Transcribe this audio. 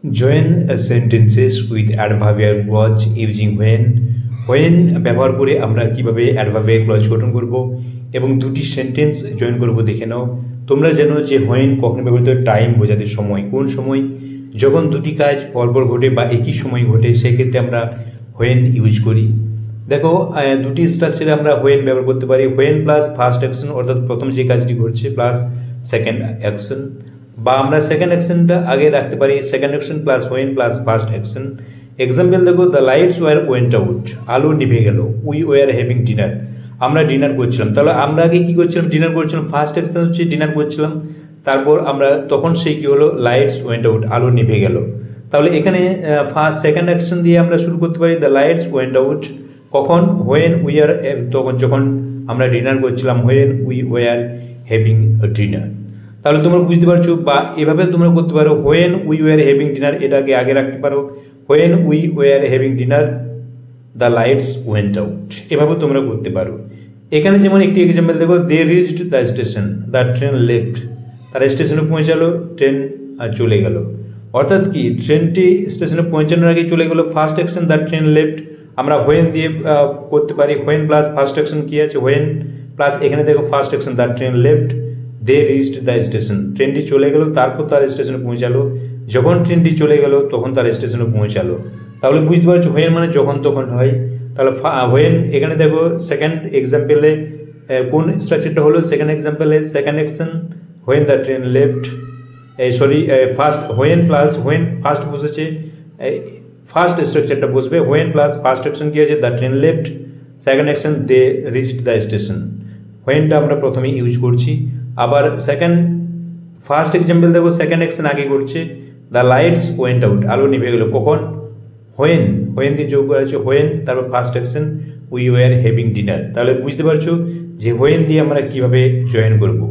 Join sentences with adverbial clause using when. When ব্যবহার করে আমরা কিভাবে adverbial clause গঠন করব এবং দুটি সেন্টেন্স জয়েন করব দেখে নাও। তোমরা জানো যে when কখন ব্যবহৃত হয় টাইম বোঝাতে সময়, কোন সময়, যখন দুটি কাজ পরপর ঘটে বা একই সময় ঘটে সেক্ষেত্রে আমরা when ইউজ করি। দেখো দুটি স্ট্রাকচারে আমরা when ব্যবহার করতে পারি, when প্লাস ফার্স্ট অ্যাকশন অর্থাৎ প্রথম যে কাজটি ঘটছে প্লাস সেকেন্ড অ্যাকশন, বা আমরা সেকেন্ড অ্যাকশনটা আগে রাখতে পারি second action plus when plus first action. Example দেখো, the lights were went out, আলো নিভে গেল। উই ওয়ার হ্যাভিং ডিনার, আমরা ডিনার করছিলাম। তাহলে আমরা আগে কি করছিলাম? ডিনার করছিলাম। ফার্স্ট অ্যাকশন হচ্ছে ডিনার করছিলাম, তারপর আমরা তখন সেই কি হলো, লাইটস ওয়েন্ট আউট, আলো নিভে গেল। তাহলে এখানে সেকেন্ড অ্যাকশন দিয়ে আমরা শুরু করতে পারি দ্য লাইটস ওয়েন্ট আউট কখন, হোয়েন উই আর, তখন যখন আমরা ডিনার করছিলাম, when we were having dinner. তাহলে তোমরা বুঝতে পারছো, বা এভাবে তোমরা করতে পারো when we were having dinner, এটাকে আগে রাখতে পারো when we were having dinner the lights went out, এভাবে তোমরা করতে পারো। এখানে যেমন একটি এক্সাম্পল দেখো, they reached the station, the train left, তারা স্টেশনে পৌঁছালো, ট্রেন চলে গেল। অর্থাৎ কি, ট্রেনটি স্টেশনে পৌঁছানোর আগে চলে গেল। First action the train left আমরা হোয়েন দিয়ে করতে পারি, হোয়েন প্লাস ফার্স্ট অ্যাকশন কি আছে, হোয়েন প্লাস এখানে দেখো first action the train left, they reached the station, ট্রেনটি চলে গেল, তারপর তার স্টেশনে পৌঁছালো। যখন ট্রেনটি চলে গেল তখন তার স্টেশনে পৌঁছালো। তাহলে বুঝতে পারছো হোয়েন মানে যখন তখন হয়। তাহলে হোয়েন এখানে দেখো সেকেন্ড এক্সাম্পলে কোন স্ট্রাকচারটা হলো, সেকেন্ড এক্সাম্পলে second action when the train left, first when plus when first বসেছে, ফার্স্ট স্ট্রাকচারটা বসবে হোয়েন প্লাস ফার্স্ট অ্যাকশন কি আছে, the train left, second action they reached the station. হোয়েনটা আমরা প্রথমে ইউজ করছি। আবার ফার্স্ট এক্সাম্পল দেখো সেকেন্ড অ্যাকশন আগে করছে, দ্য লাইটস ওয়েন্ট আউট, আলো নিভে গেল কখন, হোয়েন দিয়ে যোগ করা আছে হোয়েন, তারপর first action we were having dinner. তাহলে বুঝতে পারছো যে হোয়েন দিয়ে আমরা কিভাবে জয়েন করবো।